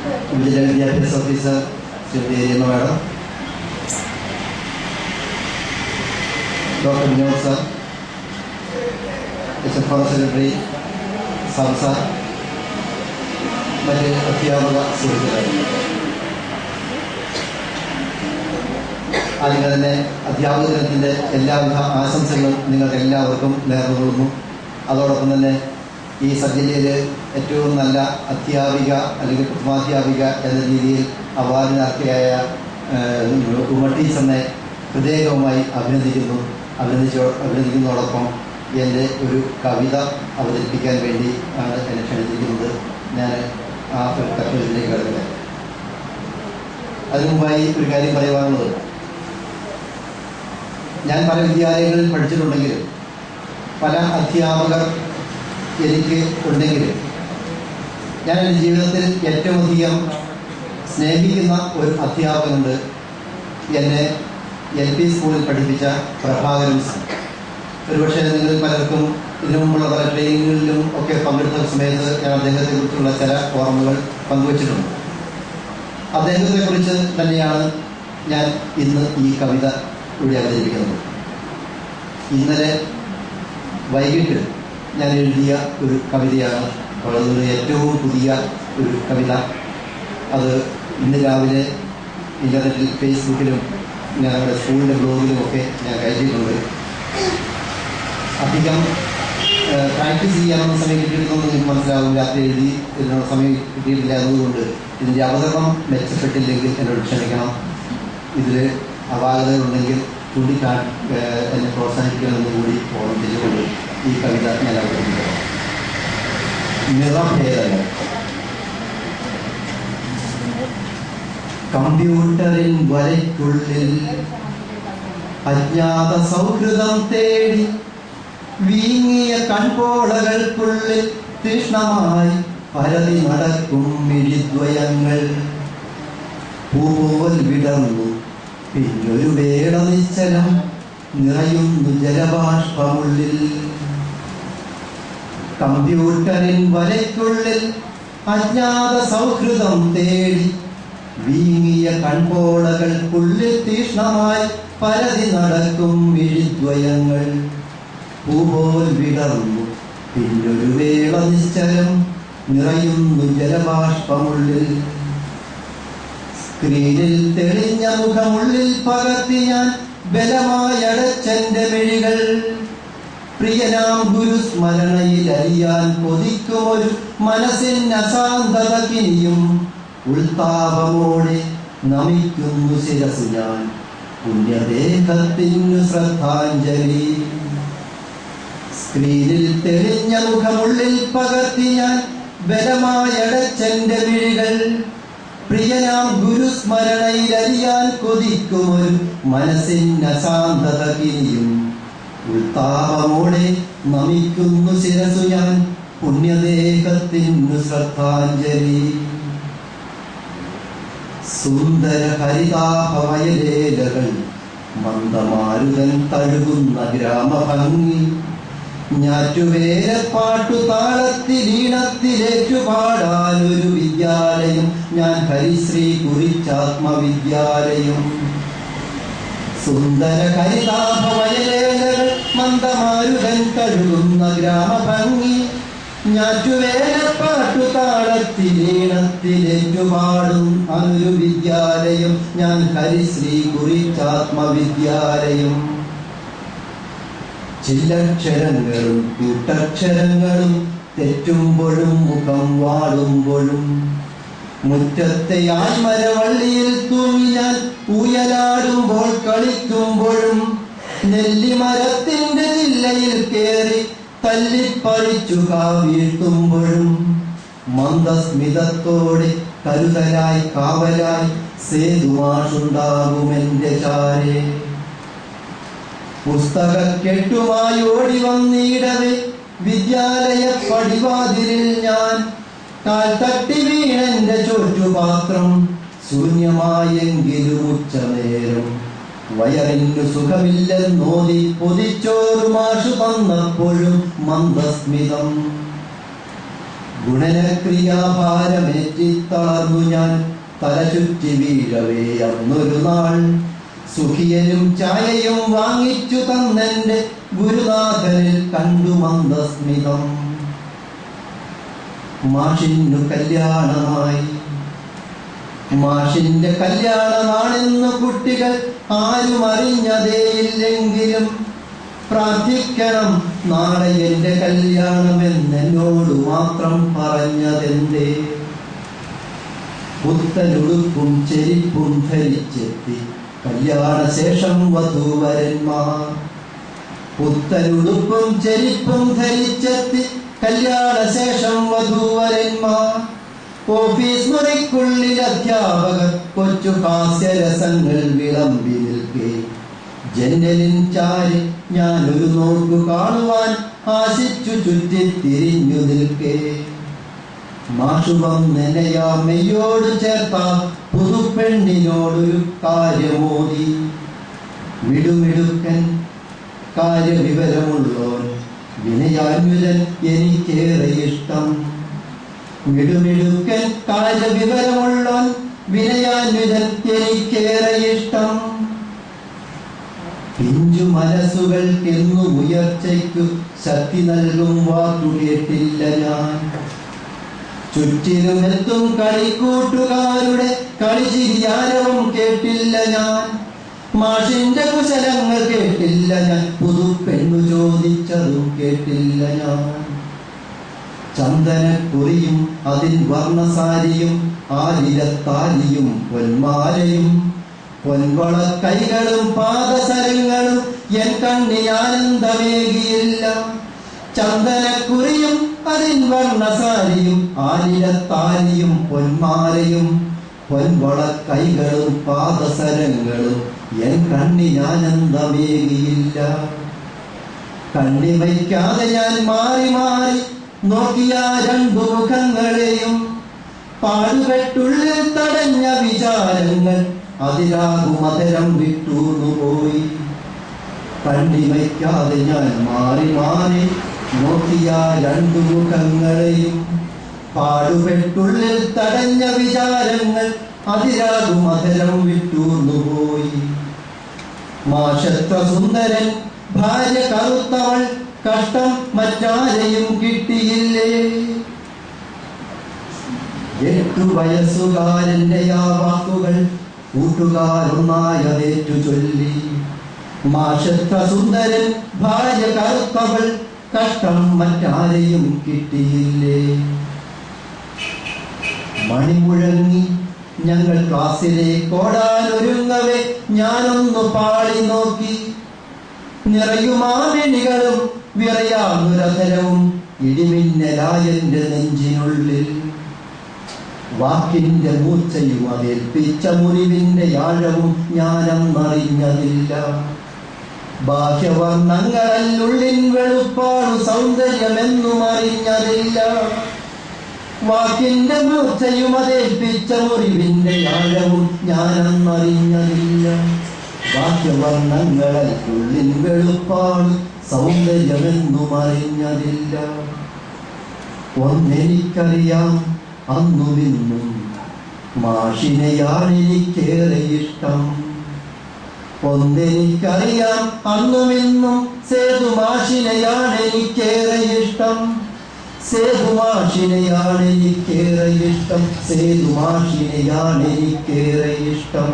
ജില്ലാ വിദ്യാഭ്യാസ officer Shrimati Rema madam, doctor Vinod sir, HM secretary Sabu sir, മറ്റ് അധ്യാപക സുഹൃത്തുക്കളെ, ആദ്യമേ തന്നെ അധ്യാപക ദിനത്തിൻ്റെ എല്ലാവിധ ആശംസകളും നിങ്ങൾക്ക് എല്ലാവർക്കും നേർന്നുകൊള്ളുന്നു. അതോടൊപ്പം തന്നെ ഈ സബ് ജില്ലയിൽ ഏറ്റവും നല്ല അധ്യാപിക അല്ലെങ്കിൽ പ്രഥമാധ്യാപിക എന്ന രീതിയിൽ അവാർഡിനർഹയായ ഉമ ടീച്ചറിനെ പ്രത്യേകമായി അഭിനന്ദിക്കുന്നതോടൊപ്പം എൻ്റെ ഒരു കവിത അവതരിപ്പിക്കാൻ വേണ്ടി ആണ് എന്നെ ക്ഷണിച്ചിരിക്കുന്നത്. ഞാൻ ആ ഒരു കവിതയിലേക്ക് കടക്കുക. അതിനു മുമ്പായി ഒരു കാര്യം പറയുവാനുള്ളത്, ഞാൻ പല വിദ്യാലയങ്ങളിൽ പഠിച്ചിട്ടുണ്ടെങ്കിലും പല അധ്യാപകർ എനിക്ക് ഉണ്ടെങ്കിലും ഞാൻ എൻ്റെ ജീവിതത്തിൽ ഏറ്റവും അധികം സ്നേഹിക്കുന്ന ഒരു അധ്യാപകനുണ്ട്. എന്നെ LP സ്കൂളിൽ പഠിപ്പിച്ച പ്രഭാകരൻ സാർ. ഒരുപക്ഷെ നിങ്ങൾ പലർക്കും ഇതിനു മുമ്പുള്ള പല ട്രെയിനിങ്ങുകളിലും ഒക്കെ പങ്കെടുത്ത സമയത്ത് ഞാൻ അദ്ദേഹത്തെക്കുറിച്ചുള്ള ചില ഓർമ്മകൾ പങ്കുവച്ചിട്ടുണ്ട്. അദ്ദേഹത്തെക്കുറിച്ച് തന്നെയാണ് ഞാൻ ഇന്ന് ഈ കവിത ഇവിടെ അവതരിപ്പിക്കുന്നത്. ഇന്നലെ വൈകിട്ട് ഞാൻ എഴുതിയ ഒരു കവിതയാണ്, വളരെ ഏറ്റവും പുതിയ ഒരു കവിത. അത് ഇന്ന് രാവിലെ ഇൻ്റർനെറ്റിൽ ഫേസ്ബുക്കിലും ഞങ്ങളുടെ സ്കൂളിൻ്റെ ബ്ലോഗിലുമൊക്കെ ഞാൻ കയറ്റിയിട്ടുണ്ട്. അധികം പ്രാക്ടീസ് ചെയ്യാനൊന്നും സമയം കിട്ടിയിട്ടൊന്നും നിങ്ങൾക്ക് മനസ്സിലാവും. രാത്രി എഴുതി ഇതിനുള്ള സമയം കിട്ടിയിട്ടില്ല എന്നതുകൊണ്ട് ഇതിൻ്റെ അവതരണം മെച്ചപ്പെട്ടില്ലെങ്കിൽ എന്നോട് ക്ഷമിക്കണം. ഇതിൽ അപാകതകളുണ്ടെങ്കിൽ എന്നെ പ്രോത്സാഹിപ്പിക്കണമെന്ന് കൂടി ഓർമ്മിപ്പിച്ചുകൊണ്ട് ഈ കവിത ഞാൻ അവതരിപ്പിക്കണം. നിറഭേദങ്ങൾ. കമ്പ്യൂട്ടറിൻ വലയ്ക്കുള്ളിൽ അജ്ഞാത സൗഹൃദം തേടി വീങ്ങിയ കൺപോളകൾക്കുള്ളിൽ തീഷ്ണമായി പരതി നടക്കും മിഴിദ്വയങ്ങൾ. പൂപോൽ വിടർന്നു പിന്നൊരു വേള നിശ്ചലം നിറയുന്നു ജലബാഷ്പമുള്ളിൽ. കമ്പ്യൂട്ടറിൻ വലയ്ക്കുള്ളിൽ അജ്ഞാത സൗഹൃദം തേടി വീങ്ങിയ കൺപോളകൾക്കുള്ളിൽ തീഷ്ണമായി പരതി നടക്കും മിഴിദ്വയങ്ങൾ. പൂപോൽ വിടർന്നു പിന്നൊരു വേള നിശ്ചലം നിറയുന്നു ജലബാഷ്പമുള്ളിൽ. സ്ക്രീനിൽ തെളിഞ്ഞ മുഖമുള്ളിൽ പകർത്തി ഞാൻ ബലമായടച്ചെന്റെ മിഴികൾ. പ്രിയനാം ഗുരുസ്മരണയിൽ അറിയാൻ കൊതിക്കുമൊരു മനസ്സിന് അശാന്തത കിനിയും. ഉൾത്താപമോടെ നമിക്കുന്നു ശിരസു ഞാൻ പുണ്യദേഹത്തിനു ശ്രദ്ധാഞ്ജലി. സ്ക്രീനിൽ തെളിഞ്ഞ മുഖമുള്ളിൽ പകർത്തി ഞാൻ ബലമായടച്ചെന്റെ മിഴികൾ. പ്രിയനാം ഗുരുസ്മരണയിൽ അറിയാൻ കൊതിക്കുമൊരു മനസ്സിന് അശാന്തത കിനിയും. ഉൾത്താപമോടെ നമിക്കുന്നു ശിരസു ഞാൻ പുണ്യദേഹത്തിനു ശ്രദ്ധാഞ്ജലി. സുന്ദര ഹരിതാഭവയലേലകൾ മന്ദമാരുതൻ തഴുകുന്ന ഗ്രാമഭംഗി. ഞാറ്റുവേലപ്പാട്ടു താളത്തിലീണത്തിലേറ്റുപാടാനൊരു വിദ്യാലയം ഞാൻ ഹരിശ്രീ കുറിച്ചാത്മവിദ്യാലയം. സുന്ദര ഹരിതാഭവയലേലകൾ മന്ദമാരുതൻ തഴുകുന്ന ഗ്രാമഭംഗി. ഞാറ്റുവേലപ്പാട്ടു താളത്തിലീണത്തിലേറ്റുപാടും അതൊരു വിദ്യാലയം ഞാൻ ഹരിശ്രീ കുറിച്ചാത്മവിദ്യാലയം. ചില്ലക്ഷരങ്ങളും കൂട്ടക്ഷരങ്ങളും തെറ്റുമ്പോഴും മുഖം വാടുമ്പോഴും മുറ്റത്തെ ആൽമരവള്ളിയിൽ തൂങ്ങി ഞാൻ ഊയലാടുമ്പോൾ കളിക്കുമ്പോഴും നെല്ലിമരത്തിന്റെ ജില്ലയിൽ കേറി തല്ലിപ്പറിച്ചു വീഴ്ത്തുമ്പോഴും മന്ദസ്മിതത്തോടെ കരുതലായി കാവലായി സേതുമാഷുണ്ടാകുമെന്റെ ചാരെ. പുസ്തകക്കെട്ടുമായി ഓടി വന്നിടവേ വിദ്യാലയ പടിവാതിലിൽ ഞാൻ കാൽ തട്ടി വീണെന്റെ ചോറ്റുപാത്രം ശൂന്യമായെങ്കിലും ഉച്ചനേരം വയറിനു സുഖമില്ലെന്നോതി പൊതിച്ചോറ് മാഷു തന്നപ്പോഴും മന്ദസ്മിതം. ഗുണനക്രിയാഭാരമേറ്റി തളർന്നു ഞാൻ തല ചുറ്റി വീഴവേ അന്നൊരു നാൾ സുഖിയനും ചായയും വാങ്ങിച്ചു തന്നെന്റെ ഗുരുനാഥനിൽ കണ്ടു മന്ദസ്മിതം. മാഷിന്നു കല്യാണമായി. മാഷിന്റെ കല്യാണമാണെന്ന് കുട്ടികൾ ആരും അറിഞ്ഞതേയില്ലെങ്കിലും പ്രാർത്ഥിക്കണം നാളെ എന്റെ കല്യാണമെന്നോട് മാത്രം പറഞ്ഞതെന്തേ? പുത്തനുടുപ്പും ചെരിപ്പും ധരിച്ചെത്തി കല്യാണശേഷം വധൂവരന്മാർ. പുത്തനുടുപ്പും ചെരിപ്പും ധരിച്ചെത്തി കല്യാണശേഷം വധൂവരന്മാർ. ഓഫീസ് മുറിക്കുള്ളിൽ അധ്യാപകർ കൊച്ചു ഹാസ്യരസങ്ങൾ വിളമ്പി നിൽക്കെ ജനലിൻ ചാരി ഞാനൊരു നോക്കു കാണുവാൻ ആശിച്ചു ചുറ്റി തിരിഞ്ഞു നിൽക്കെ മാഷുവം നെനയാമ്മയോട് ചേർത്ത പുതുപ്പെണ്ണിനോടൊരു കാര്യമോദി. വിടുമിടുക്കൻ കാര്യവിവരമുള്ളോൻ വിനയാന്വിതൻ എനിക്കേറെ ഇഷ്ടം. വിടുമിടുക്കൻ കാര്യവിവരമുള്ളോൻ വിനയാന്വിതൻ എനിക്കേറെ ഇഷ്ടം. പിഞ്ചു മനസ്സുകൾക്കെന്നു ഉയർച്ചയ്ക്കു ശക്തി നൽകും വാക്കു കേട്ടില്ല ഞാൻ. ചുറ്റിലുമെത്തും കളിക്കൂട്ടുകാരുടെ കളിചിരിയാരവും കേട്ടില്ല ഞാൻ. മാഷിന്റെ കുശലങ്ങൾ കേട്ടില്ല ഞാൻ. പുതുപ്പെണ്ണു ചോദിച്ചതും കേട്ടില്ല ഞാൻ. ചന്ദനക്കുറിയും അതിൻ വർണ്ണസാരിയും ആലിലത്താലിയും പൊന്മാലയും പൊൻവള കൈകളും പാദസരങ്ങളും എൻ കണ്ണിന് ആനന്ദമേകിയില്ല. ചന്ദനക്കുറിയും അതിൻ വർണ്ണസാരിയും ആലിലത്താലിയും പൊന്മാലയും പൊൻവള കൈകളും പാദസരങ്ങളും എൻ കണ്ണിന് ആനന്ദമേകിയില്ല. കണ്ണിമയ്ക്കാതെ ഞാൻ മാറി മാറി നോക്കിയ രണ്ടു മുഖങ്ങളെയും പാടുപെട്ടുള്ളിൽ തടഞ്ഞ വിചാരങ്ങൾ അതിരാകുമതരം വിട്ടൂന്നുപോയി. കണ്ണിമയ്ക്കാതെ ഞാൻ മാറി മാറി നോക്കിയ രണ്ടു മുഖങ്ങളെയും പാടുപെട്ടുള്ളിൽ തടഞ്ഞ വിചാരങ്ങൾ അതിരാകുമതരം വിട്ടൂന്നുപോയി. മാഷത്ര സുന്ദരൻ ഭാര്യ കറുത്തവൾ കഷ്ടം മറ്റാരെയും കിട്ടിയില്ലേ. 8 വയസ്സുകാരന്റെ ആ വാക്കുകൾ കൂട്ടുകാരൊന്നായതേറ്റു ചൊല്ലി. മാഷത്ര സുന്ദരൻ ഭാര്യ കറുത്തവൾ കഷ്ടം മറ്റാരെയും കിട്ടിയില്ലേ. മണിമുഴങ്ങി ഞങ്ങൾ ക്ലാസ്സിലേക്ക് ഓടാനൊരുങ്ങവേ ഞാനൊന്നു പാളി നോക്കി. നിറയുമാണികളും വിറയാനുരധരവും ഇടിമിന്നലായന്റെ നെഞ്ചിനുള്ളിൽ. വാക്കിന്റെ മൂർച്ചയും അതേൽപ്പിച്ച മുറിവിന്റെ ആഴവും ഞാനന്നറിഞ്ഞതില്ല. ബാഹ്യവർണ്ണങ്ങളുള്ളിൻ വെളുപ്പാടു സൗന്ദര്യമെന്നും അറിഞ്ഞതില്ല. വാക്കിന്റെ മൂർച്ചയും അതേൽപ്പിച്ച മുറിവിന്റെ ആഴവും ഞാനന്നറിഞ്ഞതില്ല. ബാഹ്യവർണ്ണങ്ങളുള്ളിൻ വെളുപ്പാടു സൗന്ദര്യമെന്നും അറിഞ്ഞതില്ല. ഒന്നെനിക്കറിയാം അന്നുമിന്നും മാഷിനെയാണെനിക്കേറെ ഇഷ്ടം. ഒന്നെനിക്കറിയാം അന്നുമിന്നും സേതുമാഷിനെയാണെനിക്കേറെ ഇഷ്ടം. സേതുമാഷിനെയാണെനിക്കേറെ ഇഷ്ടം. സേതുമാഷിനെയാണെനിക്കേറെ ഇഷ്ടം.